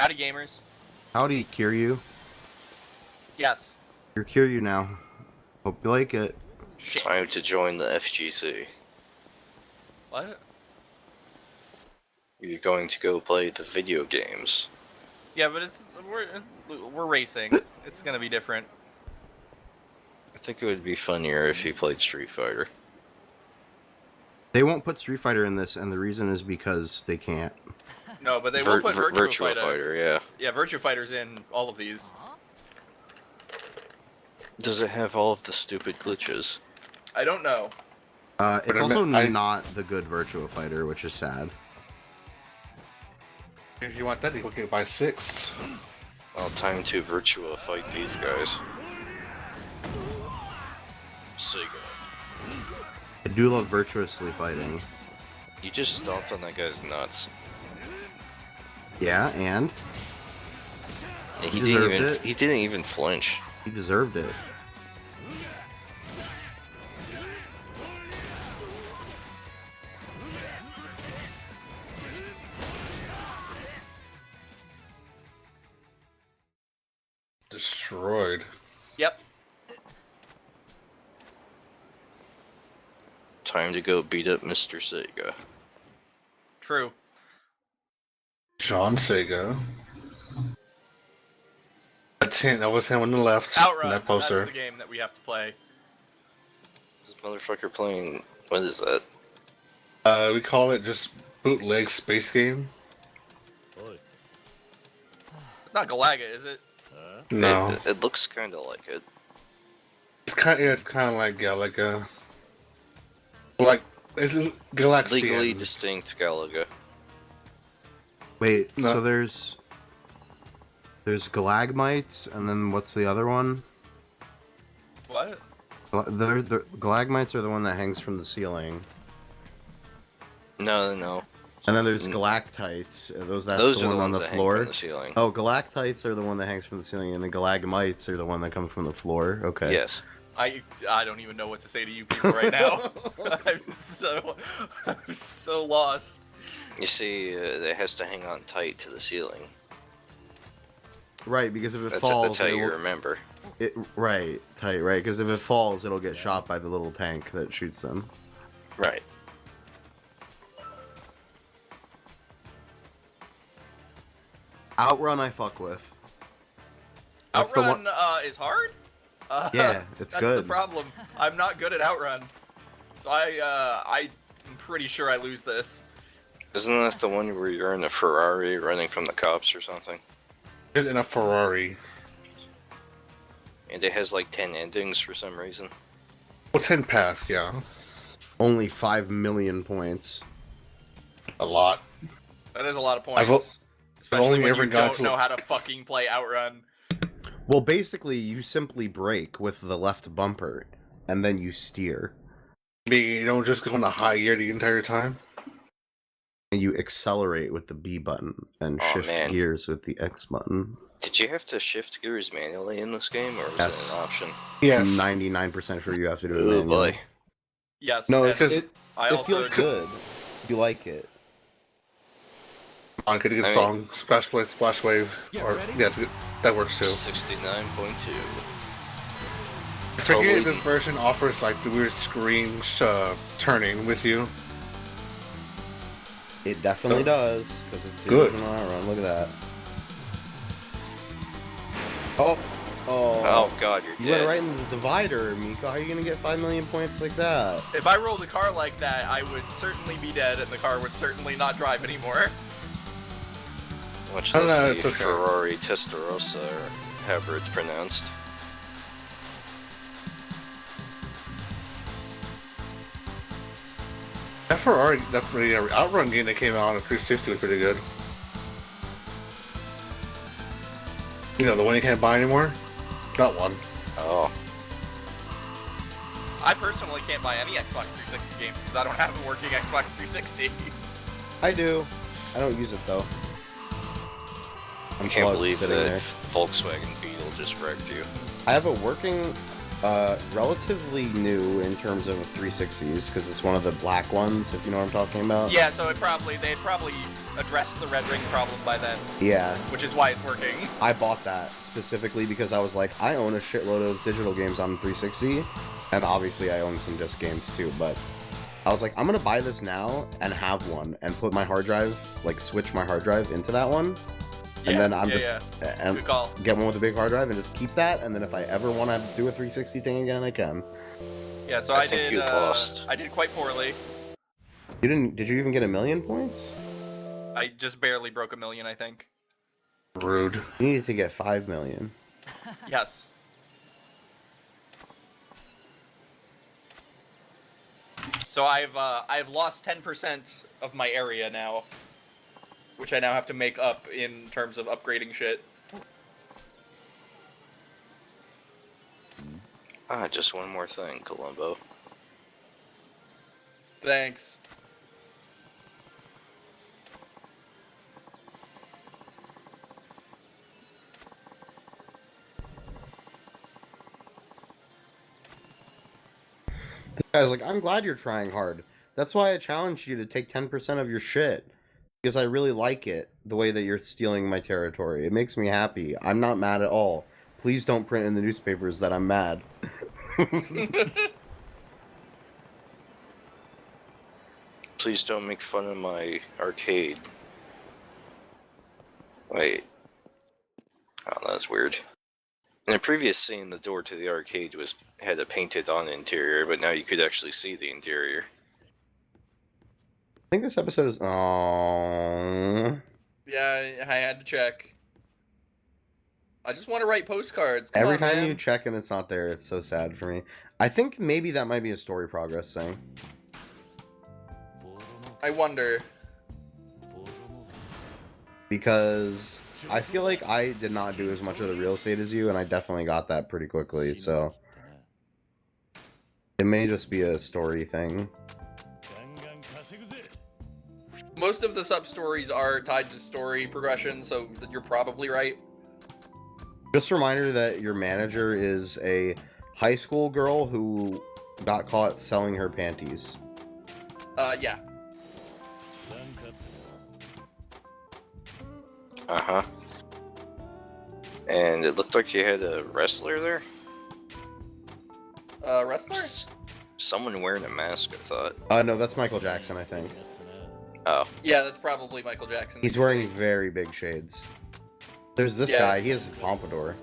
Howdy, gamers. Howdy, Kiryu. Yes. You're Kiryu now. Hope you like it. Shit. Time to join the FGC. What? You're going to go play the video games. Yeah, but we're racing. It's gonna be different. I think it would be funnier if you played Street Fighter. They won't put Street Fighter in this, and the reason is because they can't. No, but they will put Virtua Fighter. Fighter, yeah. Yeah, Virtua Fighter's in all of these. Does it have all of the stupid glitches? I don't know. It's also not the good Virtua Fighter, which is sad. If you want that, you can buy 6. Well, time to Virtua fight these guys. Sega. I do love virtuously fighting. You just stomped on that guy's nuts. Yeah, and? He deserved he didn't even flinch. He deserved it. Destroyed. Yep. Time to go beat up Mr. Sega. True. John Sega. That's him. That was him on the left. Outrun. In that poster. That's the game that we have to play. This motherfucker playing... What is that? We call it just bootleg space game. It's not Galaga, is it? No. It looks kind of like it. It's kind of like Galaga. Like it's Galaxian. Legally distinct Galaga. Wait, No. so there's Galagmites, and then what's the other one? What? The Galagmites are the one that hangs from the ceiling. No. And then there's Galactites. That's Those the are one the on ones the that floor. hang from the ceiling. Oh, Galactites are the one that hangs from the ceiling, and the Galagmites are the one that comes from the floor. Okay. Yes. I don't even know what to say to you people right now. I'm so lost. You see, it has to hang on tight to the ceiling. Right, because if it That's falls, how it you will- remember. right, tight, right. Because if it falls, it'll get shot by the little tank that shoots them. Right. Outrun, I fuck with. That's the Outrun one- is hard? Yeah, it's that's good. the problem. I'm not good at Outrun. So I'm pretty sure I lose this. Isn't that the one where you're in a Ferrari running from the cops or something? It's in a Ferrari. And it has like 10 endings for some reason. Well, 10 paths, yeah. Only 5 million points. A lot. That is a lot of I've points. Especially only when ever you gone don't to- know how to fucking play Outrun. Well, basically, you simply brake with the left bumper, and then you steer. You don't just go in a high gear the entire time. And you accelerate with the B button, and Oh, shift man. gears with the X button. Did you have to shift gears manually in this game, or was Yes. it an option? Yes. 99% sure you have to do it Oh manually. boy. Yes. No, and because I it also feels good. You like it. On get a good I mean- song. Splash Wave, Splash Wave. Or, yeah, it's good. That works too. 69.2. I forget Totally. if this version offers like the weird screen turning with you. It definitely does, because it's Good. using Outrun. Look at that. Oh, Oh god, you're you dead. went right in the divider, Miko. How are you gonna get 5 million points like that? if I rolled a car like that, I would certainly be dead, and the car would certainly not drive anymore. Much Oh, no, less it's the okay. Ferrari Testarossa, or however it's pronounced. That Ferrari, definitely Outrun game that came out on a 360 was pretty good. You know, the one you can't buy anymore? Got one. Oh. I personally can't buy any Xbox 360 games because I don't have a working Xbox 360. I do. I don't use it though. I can't Unplugged, believe sitting that there. Volkswagen Beetle just wrecked you. I have a working, relatively new in terms of 360s, because it's one of the black ones, if you know what I'm talking about. Yeah, so they'd probably addressed the red ring problem by then, Yeah, which is why it's working. I bought that specifically because I was like, I own a shitload of digital games on 360, and obviously I own some disc games too, but I was like, I'm gonna buy this now and have one, and put my hard drive, like switch my hard drive into that one, and then I'm and Good call. get one with a big hard drive and just keep that, and then if I ever want to do a 360 thing again, I can. Yeah, so I I think did. you've lost. I did quite poorly. You didn't? Did you even get 1,000,000 points? I just barely broke 1,000,000, I think. Rude. You needed to get 5,000,000. Yes. So I've lost 10% of my area now, which I now have to make up in terms of upgrading shit. Just one more thing, Columbo. Thanks. This guy's like, I'm glad you're trying hard. That's why I challenged you to take 10% of your shit. Because I really like it, the way that you're stealing my territory. It makes me happy. I'm not mad at all. Please don't print in the newspapers that I'm mad. Please don't make fun of my arcade. Wait. Oh, that's weird. In the previous scene, the door to the arcade had a painted-on interior, but now you could actually see the interior. I think this episode is... Aww. Yeah, I had to check. I just want to write postcards. Come Every on, time man. you check and it's not there, it's so sad for me. I think maybe that might be a story progress thing. I wonder. Because I feel like I did not do as much of the real estate as you, and I definitely got that pretty quickly, so... It may just be a story thing. Most of the sub-stories are tied to story progression, so you're probably right. Just a reminder that your manager is a high school girl who got caught selling her panties. Yeah. Uh-huh. And it looked like you had a wrestler there? Wrestler? Someone wearing a mask, I thought. No, that's Michael Jackson, I think. Oh. Yeah, that's probably Michael Jackson. He's wearing very big shades. There's this guy, he has a pompadour.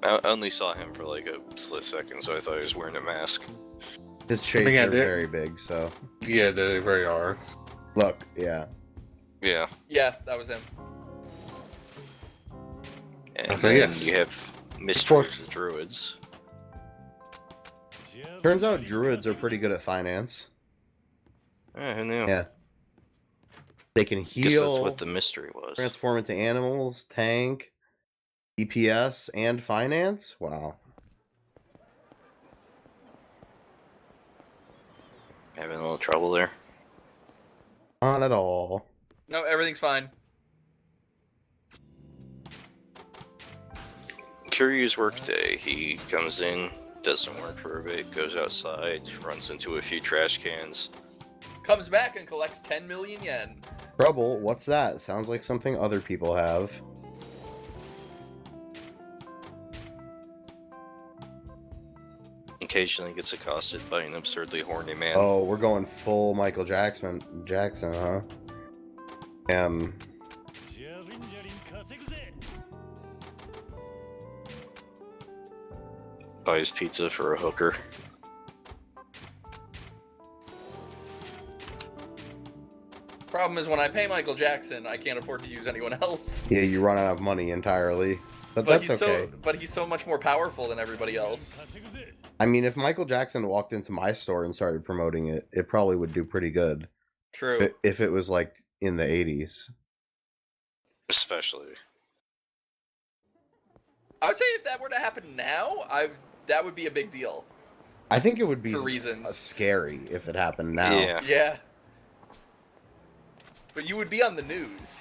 I only saw him for like a split second, so I thought he was wearing a mask. His shades Yeah, are very big, so... Yeah, they very are. Look, yeah. Yeah. Yeah, that was him. And So then yes. you have Mysteries of Druids. Turns out druids are pretty good at finance. Who knew? Yeah. They can Guess that's heal, what the mystery was. transform into animals, tank, DPS, and finance? Wow. Having a little trouble there. Not at all. No, everything's fine. Kiryu's workday. He comes in, does some work for a bit, goes outside, runs into a few trash cans. Comes back and collects 10 million yen. Trouble? What's that? Sounds like something other people have. Occasionally gets accosted by an absurdly horny man. Oh, we're going full Michael Jackson, huh? Buys pizza for a hooker. Problem is, when I pay Michael Jackson, I can't afford to use anyone else. Yeah, you run out of money entirely. But that's he's okay. but he's so much more powerful than everybody else. I mean, if Michael Jackson walked into my store and started promoting it, it probably would do pretty good. True. If it was like in the 80s. Especially. I would say if that were to happen now, that would be a big deal. I think it would be For reasons. scary if it happened now. Yeah. Yeah. But you would be on the news.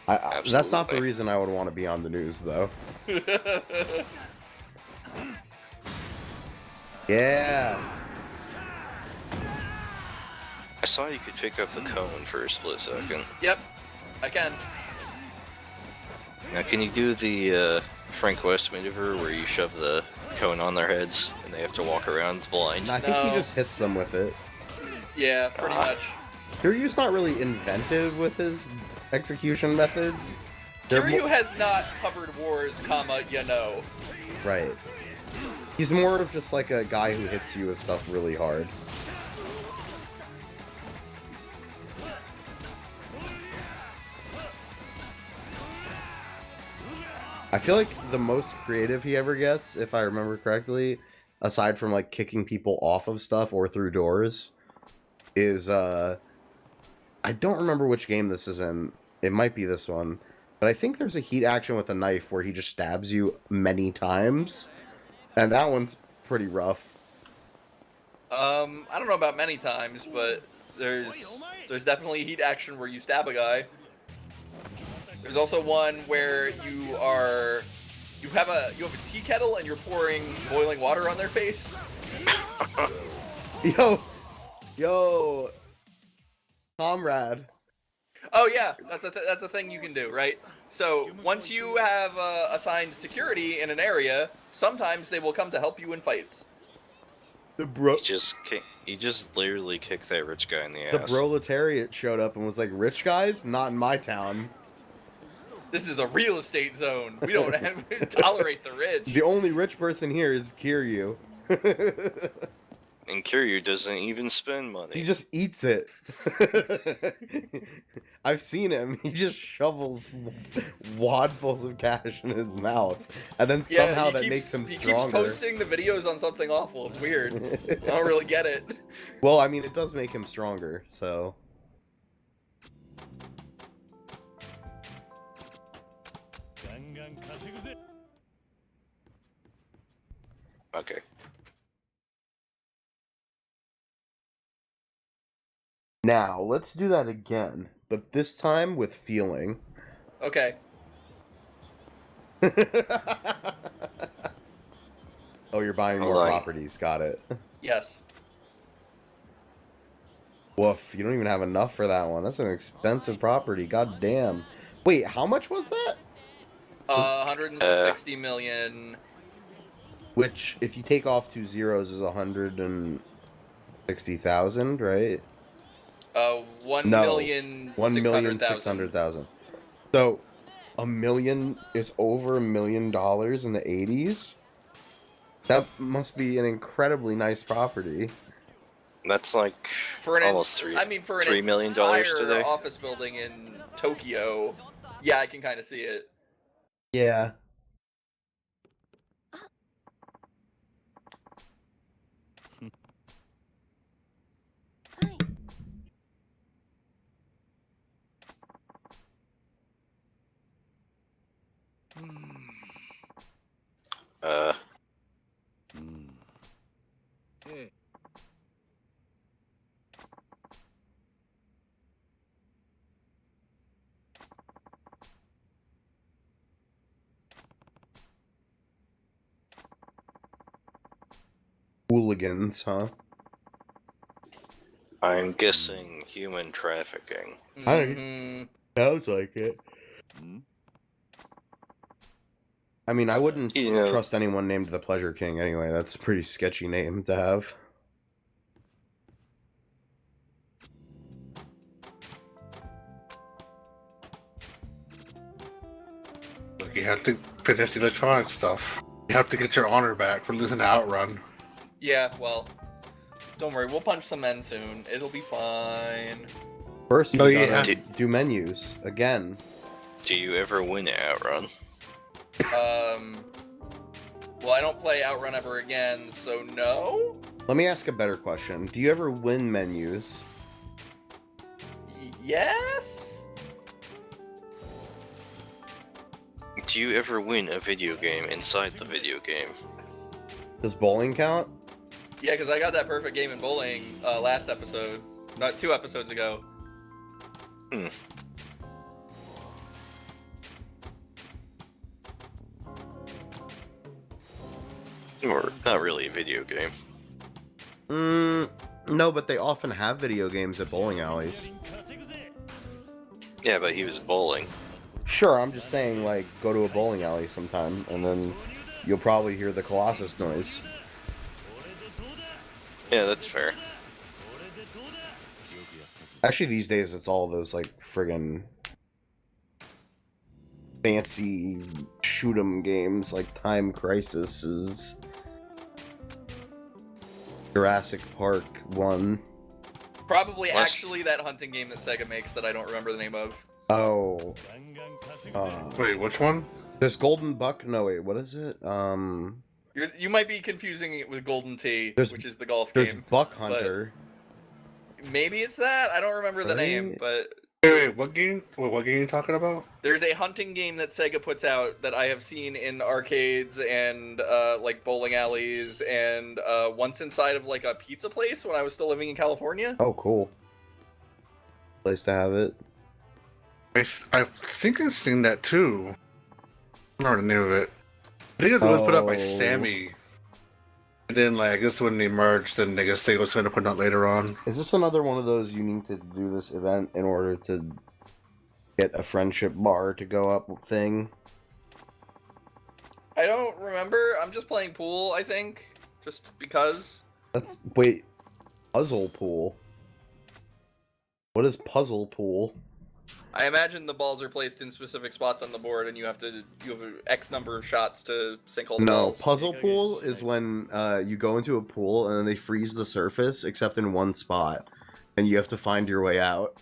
That's not the Absolutely. reason I would want to be on the news, though. Yeah. I saw you could pick up the cone for a split second. Yep, I can. Now, can you do the Frank West maneuver where you shove the cone on their heads and they have to walk around blind? And I think he No. just hits them with it. Yeah, pretty much. Kiryu's not really inventive with his execution methods. They're Kiryu mo- has not covered wars, you know. Right. He's more of just like a guy who hits you with stuff really hard. I feel like the most creative he ever gets, if I remember correctly, aside from like kicking people off of stuff or through doors, is I don't remember which game this is in. It might be this one. But I think there's a heat action with a knife where he just stabs you many times. And that one's pretty rough. I don't know about many times, but there's definitely heat action where you stab a guy. There's also one where you have a tea kettle and you're pouring boiling water on their face. Yo, comrade. Oh yeah, that's a thing you can do, right? So once you have assigned security in an area, sometimes they will come to help you in fights. You just literally kicked that rich guy in the The ass. proletariat showed up and was like, "Rich guys, not in my town. This is a real estate zone. We don't tolerate the rich." The only rich person here is Kiryu." And Kiryu doesn't even spend money. He just eats it. I've seen him. He just shovels wadfuls of cash in his mouth, and then somehow that makes him stronger. He keeps posting the videos on something awful. It's weird. I don't really get it. Well, I mean, it does make him stronger, so. Okay. Now, let's do that again, but this time with feeling. Okay. Oh, you're buying more properties. Got it. Yes. Woof, you don't even have enough for that one. That's an expensive property. God damn. Wait, how much was that? 160 million. Which, if you take off 2 zeros, is 160,000, right? 1,600,000. So, $1 million is over $1 million in the 80s? That must be an incredibly nice property. That's like almost $3 million today. Office building in Tokyo. Yeah, I can kind of see it. Yeah. Hooligans, huh? I'm guessing human trafficking. Sounds like it. I mean, I wouldn't trust anyone named the Pleasure King anyway. That's a pretty sketchy name to have. Look, you have to finish the electronic stuff. You have to get your honor back for losing to Outrun. Yeah, well, don't worry. We'll punch some men soon. It'll be fine. First, you gotta do menus again. Do you ever win at Outrun? Well, I don't play Outrun ever again, so no? Let me ask a better question. Do you ever win menus? Yes? Do you ever win a video game inside the video game? Does bowling count? Yeah, because I got that perfect game in bowling last episode. Not 2 episodes ago. Or not really a video game. No, but they often have video games at bowling alleys. Yeah, but he was bowling. Sure, I'm just saying, like, go to a bowling alley sometime, and then you'll probably hear the Colossus noise. Yeah, that's fair. Actually, these days, it's all those, like, friggin' fancy shoot-'em games, like Time Crisis, Jurassic Park 1. Probably What? actually that hunting game that Sega makes that I don't remember the name of. Oh. Wait, which one? There's Golden Buck? No, wait, what is it? You might be confusing it with Golden Tee, There's- which is the golf There's game. Buck Hunter. Maybe it's that? I don't remember the name, Right? but Wait, what game? What game are you talking about? there's a hunting game that Sega puts out that I have seen in arcades and like bowling alleys and once inside of like a pizza place when I was still living in California. Oh, cool. Place to have it. I think I've seen that too. I don't remember the name of it. I think it was put up by Oh. Sammy. And then, like, I guess when they merged, then I guess they was going to put it out later on. Is this another one of those you need to do this event in order to get a friendship bar to go up thing? I don't remember. I'm just playing pool, I think, just because. Wait, puzzle pool. What is puzzle pool? I imagine the balls are placed in specific spots on the board, and you have X number of shots to sink all the No, balls. puzzle pool is when you go into a pool and then they freeze the surface except in one spot, and you have to find your way out.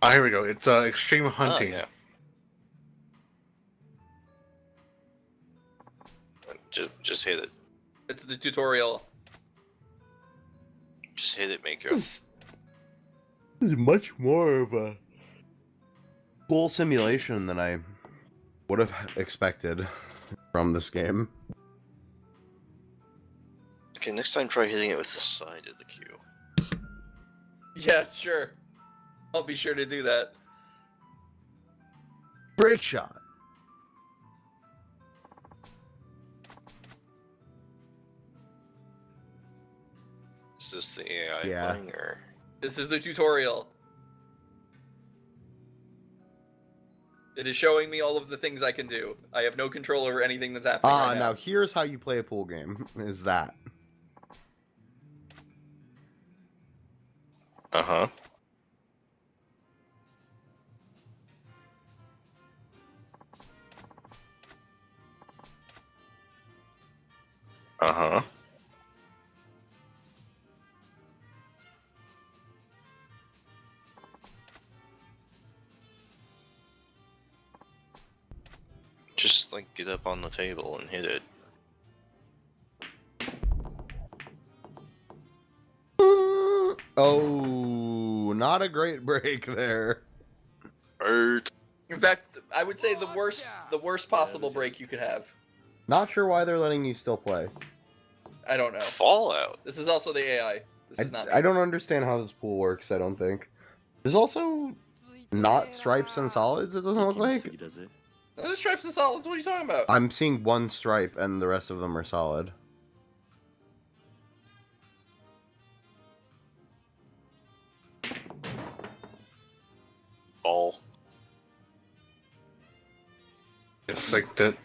Ah, here we go. It's Extreme Hunting. Oh, yeah. Just hit it. It's the tutorial. Just hit it, Mako. This is much more of a pool simulation than I would have expected from this game. Okay, next time try hitting it with the side of the cue. Yeah, sure. I'll be sure to do that. Break shot. Is this the AI Yeah. thing, or? This is the tutorial. It is showing me all of the things I can do. I have no control over anything that's happening right Now here's how you play a pool game. Is that. Uh-huh. Uh-huh. Just, like, get up on the table and hit it. Oh, not a great break there. Ert. In fact, I would say the worst possible break you could have. Not sure why they're letting you still play. I don't know. Fallout. This is also the AI. This is not me. I don't understand how this pool works, I don't think. There's also not stripes and solids, it doesn't look like. There's stripes and solids. What are you talking about? I'm seeing one stripe and the rest of them are solid. Ball. It's like that.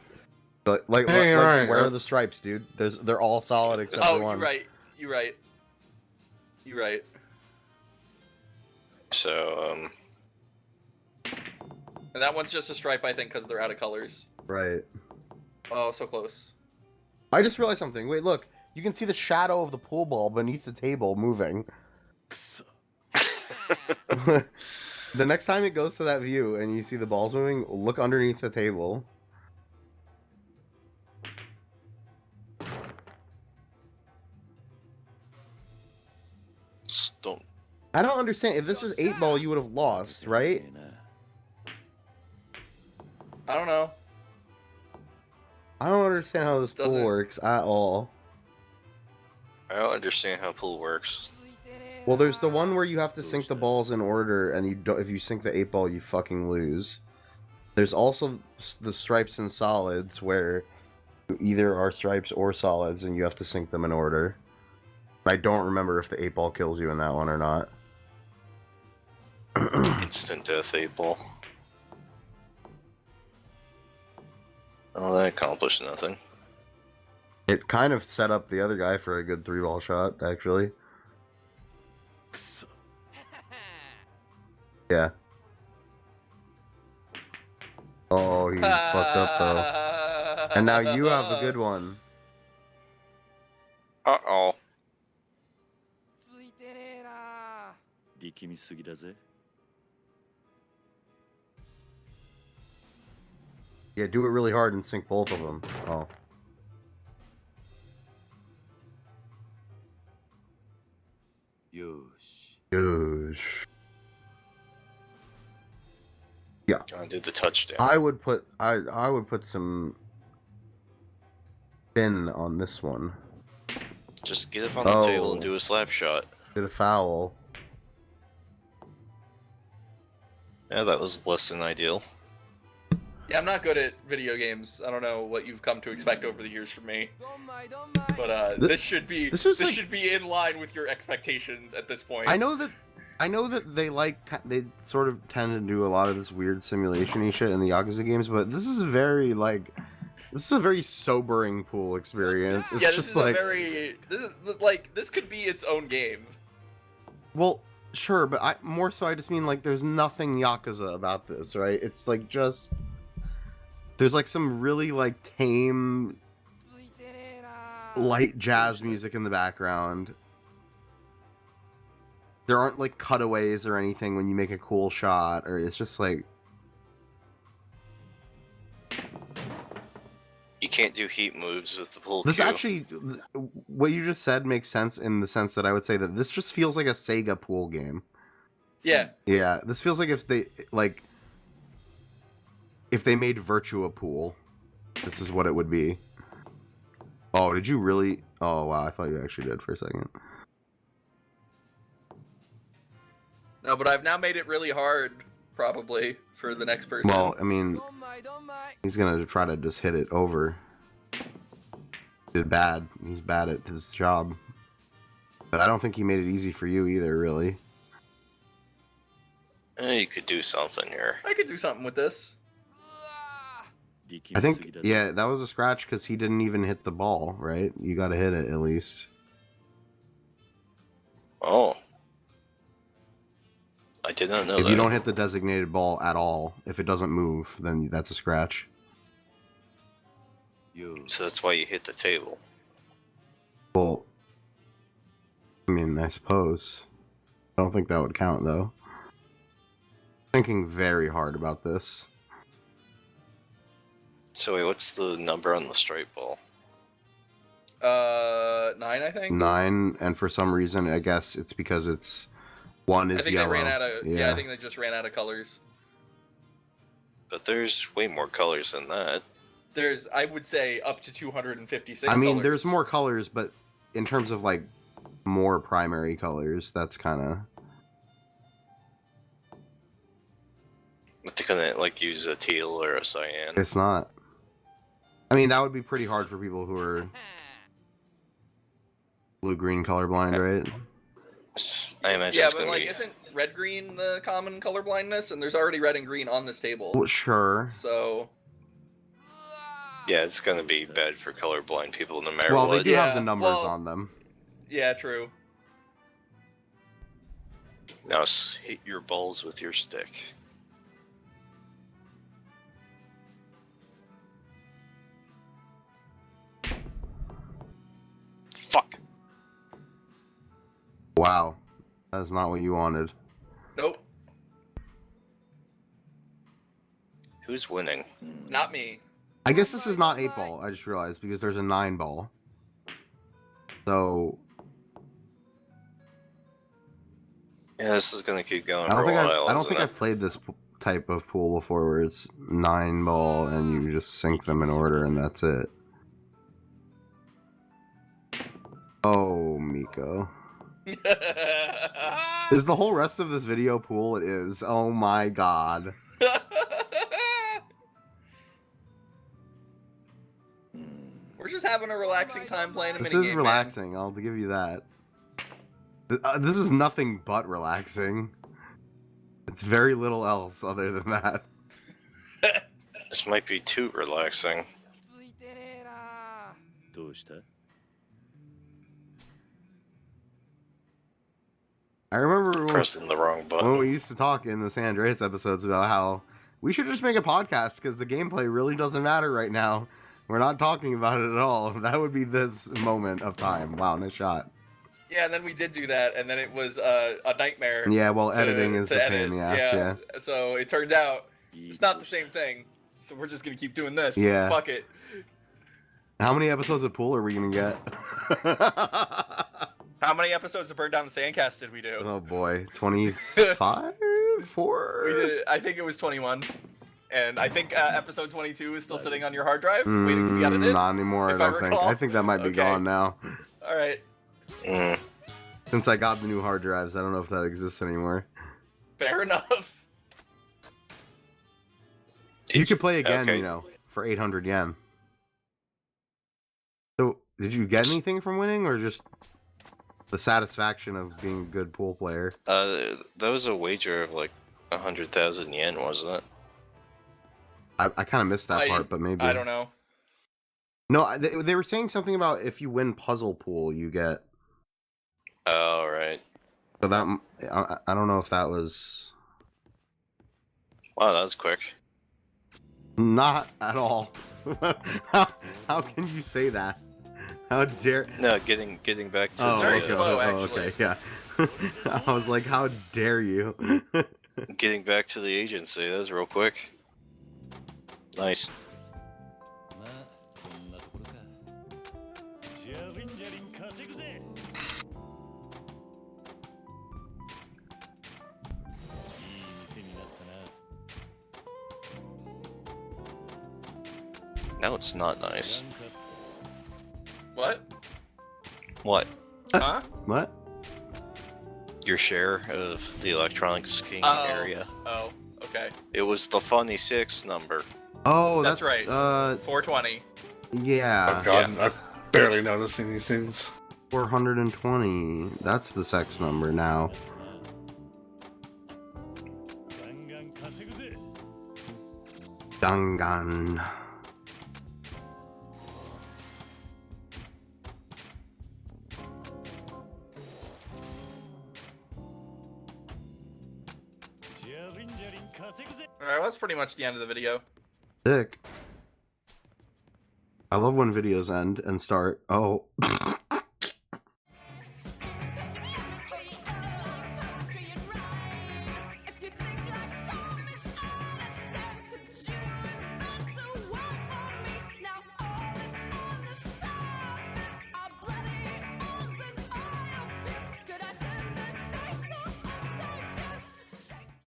But like, Hey, alright, where are the stripes, dude? They're all solid except Oh, for one. you're right. So, And that one's just a stripe, I think, because they're out of colors. Right. Oh, so close. I just realized something. Wait, look. You can see the shadow of the pool ball beneath the table moving. The next time it goes to that view and you see the balls moving, look underneath the table. don't. I don't understand. If this is 8-ball, you would have lost, right? I don't know. I don't understand how this pool Doesn't- works at all. I don't understand how pool works. Well, there's the one where you have to sink the balls in order, and you don't. If you sink the 8-ball, you fucking lose. There's also the stripes and solids, where you either are stripes or solids, and you have to sink them in order. I don't remember if the 8-ball kills you in that one or not. Instant death 8-ball. Oh, that accomplished nothing. It kind of set up the other guy for a good 3-ball shot, actually. Yeah. Oh, he fucked up, though. And now you have a good one. Uh-oh. ついてねえな。力みすぎだぜ。 Yeah, do it really hard and sink both of them. Oh. よし。 Goosh. Yeah. Gotta do the touchdown. I would put some spin on this one. Just get up on the table and do a slap shot. Did a foul. Yeah, that was less than ideal. Yeah, I'm not good at video games. I don't know what you've come to expect over the years from me. But this should be in line with your expectations at this point. I know that they sort of tend to do a lot of this weird simulation-y shit in the Yakuza games, but this is a very sobering pool experience. It's just this could be its own game. Well, sure, but I just mean like there's nothing Yakuza about this, right? It's like just there's like some really like tame light jazz music in the background. There aren't like cutaways or anything when you make a cool shot, or it's just like you can't do heat moves with the pool this. cue. Actually, what you just said makes sense in the sense that I would say that this just feels like a Sega pool game. Yeah. Yeah, this feels like if they made Virtua Pool, this is what it would be. Oh, did you really? Oh wow, I thought you actually did for a second. No, but I've now made it really hard, probably, for the next person. Well, I mean, he's gonna try to just hit it over. Did bad. He's bad at his job. But I don't think he made it easy for you either, really. You could do something here. I could do something with this. I think, yeah, that was a scratch because he didn't even hit the ball, right? You gotta hit it at least. Oh. I did not know that. If you don't hit the designated ball at all, if it doesn't move, then that's a scratch. So that's why you hit the table. Well, I mean, I suppose. I don't think that would count, though. Thinking very hard about this. So wait, what's the number on the straight ball? 9, I think. 9, and for some reason, I guess it's because it's 1 is I think yellow. They ran out of. Yeah, I think they just ran out of colors. But there's way more colors than that. There's, I would say, up to 256. I mean, colors. there's more colors, but in terms of like more primary colors, that's kind of. But they couldn't like use a teal or a cyan. It's not. I mean, that would be pretty hard for people who are blue-green colorblind, right? I imagine yeah, it's but gonna like, be... isn't red-green the common color blindness? And there's already red and green on this table. Well, sure. So. Yeah, it's gonna be bad for colorblind people no matter what. what. Well, they do have the numbers on them. Yeah, true. Now hit your balls with your stick. Fuck. Wow. That's not what you wanted. Nope. Who's winning? Not me. I guess this is not 8-ball, I just realized, because there's a 9-ball. So... Yeah, this is gonna keep going for a while. I don't think I've played this type of pool before where it's 9-ball and you just sync them in order and that's it. Oh, Miko. Is the whole rest of this video pool? It is. Oh my god. We're just having a relaxing time playing a minigame. This is relaxing, I'll give you that. This is nothing but relaxing. It's very little else other than that. This might be too relaxing. ついてねえな。どうした I remember Pressing the wrong when button. we used to talk in the San Andreas episodes about how we should just make a podcast because the gameplay really doesn't matter right now. We're not talking about it at all. That would be this moment of time. Wow, nice shot. Yeah, and then we did do that, and then it was a nightmare. Yeah, well, to- editing is to a pain in the ass, yeah. So it turned out it's not the same thing. So we're just gonna keep doing this. Yeah. Fuck it. How many episodes of Pool are we gonna get? How many episodes of Burn Down the Sandcast did we do? Oh boy, 25? 4? We did. I think it was 21, and I think episode 22 is still sitting on your hard drive, waiting to be edited. Not anymore, if I I don't think. recall. I think that might be Okay. gone now. All right, Mm. Since I got the new hard drives, I don't know if that exists anymore. fair enough. You could play again, Okay. you know, for 800 yen. So, did you get anything from winning, or just the satisfaction of being a good pool player? That was a wager of like 100,000 yen, wasn't it? I kind of missed that part, but maybe. I don't know. No, they were saying something about if you win puzzle pool, you get. Oh, right. So that I don't know if that was Wow, that was quick. not at all. how can you say that? How dare? No, getting back to Oh, very okay, slow, okay, yeah. I was like, how dare you? getting back to the agency. That was real quick. Nice. まあそんなところかジャリンジャリン稼ぐぜいい店になったな Now it's not nice. What? What? Huh? What? Your share of the Electronics King Oh. area? Oh, okay. It was the funny 6 number. Oh, That's that's right. 420. Yeah, Oh god, I'm barely noticing these things. 420. That's the sex number now. ガンガン稼ぐぜ Dangan. Alright, well, that's pretty much the end of the video. Sick. I love when videos end and start. Oh.